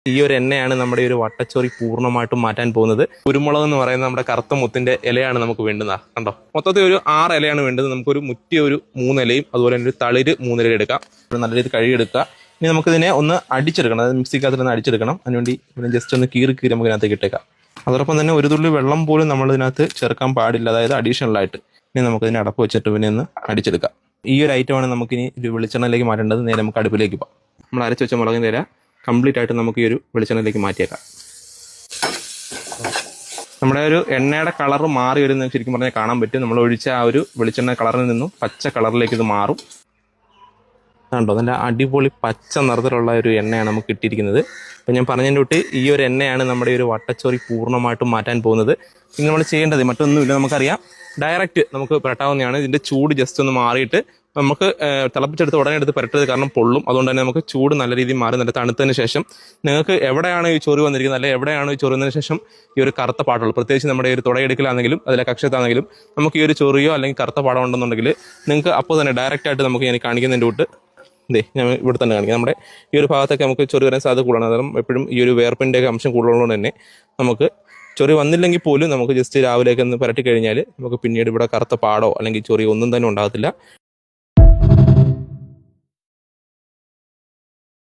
ഈ ഒരു എണ്ണയാണ് നമ്മുടെ ഒരു വട്ടച്ചൊറി പൂർണ്ണമായിട്ടും മാറ്റാൻ പോകുന്നത്. കുരുമുളക് എന്ന് പറയുന്ന നമ്മുടെ കറുത്ത മുത്തിന്റെ ഇലയാണ് നമുക്ക് വേണ്ടുന്നത്. കണ്ടോ, മൊത്തത്തിൽ ഒരു 6 ഇലയാണ് വേണ്ടത്. നമുക്കൊരു മുറ്റിയ ഒരു 3 ഇലയും അതുപോലെ തന്നെ ഒരു തളിര് 3 ഇല എടുക്കാം. നല്ല രീതിയിൽ കഴുകിയെടുക്കുക. ഇനി നമുക്കിതിനെ ഒന്ന് അടിച്ചെടുക്കണം, അതായത് മിക്സിക്കകത്ത് ഒന്ന് അടിച്ചെടുക്കണം. അതിനുവേണ്ടി ഇതിനെ ജസ്റ്റ് ഒന്ന് കീറി നമുക്ക് ഇതിനകത്ത് ഇട്ടേക്കാം. അതോടൊപ്പം തന്നെ ഒരു തുള്ളി വെള്ളം പോലും നമ്മൾ ഇതിനകത്ത് ചേർക്കാൻ പാടില്ല, അതായത് അഡീഷണൽ ആയിട്ട്. ഇനി നമുക്കിതിനെ അടപ്പ് വെച്ചിട്ട് പിന്നെ ഒന്ന് അടിച്ചെടുക്കാം. ഈ ഒരു ഐറ്റമാണ് നമുക്കിനി ഒരു വെളിച്ചെണ്ണയിലേക്ക് മാറ്റേണ്ടത്. നേരെ നമുക്ക് അടുപ്പിലേക്ക് പോകാം. നമ്മൾ അരച്ച് വെച്ച മുളകിൻ്റെ ഇല കംപ്ലീറ്റ് ആയിട്ട് നമുക്ക് ഈ ഒരു വെളിച്ചെണ്ണയിലേക്ക് മാറ്റിയേക്കാം. നമ്മുടെ ഒരു എണ്ണയുടെ കളർ മാറി വരുന്നത് ശരിക്കും പറഞ്ഞാൽ കാണാൻ പറ്റും. നമ്മൾ ഒഴിച്ച ആ ഒരു വെളിച്ചെണ്ണ കളറിൽ നിന്നും പച്ച കളറിലേക്ക് ഇത് മാറും. കണ്ടോ, നല്ല അടിപൊളി പച്ച നിറത്തിലുള്ള ഒരു എണ്ണയാണ് നമുക്ക് കിട്ടിയിരിക്കുന്നത്. അപ്പം ഞാൻ പറഞ്ഞതിൻ്റെ തൊട്ട് ഈ ഒരു എണ്ണയാണ് നമ്മുടെ ഒരു വട്ടച്ചൊറി പൂർണ്ണമായിട്ടും മാറ്റാൻ പോകുന്നത്. ഇനി നമ്മൾ ചെയ്യേണ്ടത് മറ്റൊന്നുമില്ല, നമുക്കറിയാം, ഡയറക്റ്റ് നമുക്ക് പുരട്ടാവുന്നതാണ്. ഇതിൻ്റെ ചൂട് ജസ്റ്റ് ഒന്ന് മാറിയിട്ട് നമുക്ക് തിളപ്പിച്ചെടുത്ത് ഉടനെ എടുത്ത് പുരട്ടരുത്, കാരണം പൊള്ളും. അതുകൊണ്ട് തന്നെ നമുക്ക് ചൂട് നല്ല രീതിയിൽ മാറി നല്ല തണുത്തതിന് ശേഷം നിങ്ങൾക്ക് എവിടെയാണ് ഈ ചൊറി വന്നിരിക്കുന്നത്, അല്ലെങ്കിൽ എവിടെയാണ് ഈ ചൊറി വന്നതിന് ശേഷം ഈ ഒരു കറുത്ത പാടുള്ളൂ, പ്രത്യേകിച്ച് നമ്മുടെ ഒരു തുടയെടുക്കലാണെങ്കിലും അതിലെ കക്ഷത്താണെങ്കിലും നമുക്ക് ഈ ഒരു ചൊറിയോ അല്ലെങ്കിൽ കറുത്ത പാടം ഉണ്ടെന്നുണ്ടെങ്കിൽ നിങ്ങൾക്ക് അപ്പോൾ തന്നെ ഡയറക്റ്റ് ആയിട്ട് നമുക്ക് ഞാൻ കാണിക്കുന്നതിൻ്റെ തൊട്ട് ഞാൻ ഇവിടെ തന്നെ കാണിക്കാം. നമ്മുടെ ഈ ഒരു ഭാഗത്തൊക്കെ നമുക്ക് ചൊറി വരാൻ സാധ്യത കൂടുതലാണ്. കാരണം എപ്പോഴും ഈ ഒരു വേർപ്പിൻ്റെയൊക്കെ അംശം കൂടുതലുള്ളത് തന്നെ നമുക്ക് ചൊറി വന്നില്ലെങ്കിൽ പോലും നമുക്ക് ജസ്റ്റ് രാവിലെയൊക്കെ ഒന്ന് പുരട്ടി കഴിഞ്ഞാൽ നമുക്ക് പിന്നീട് ഇവിടെ കറുത്ത പാടോ അല്ലെങ്കിൽ ചൊറി ഒന്നും തന്നെ ഉണ്ടാകത്തില്ല.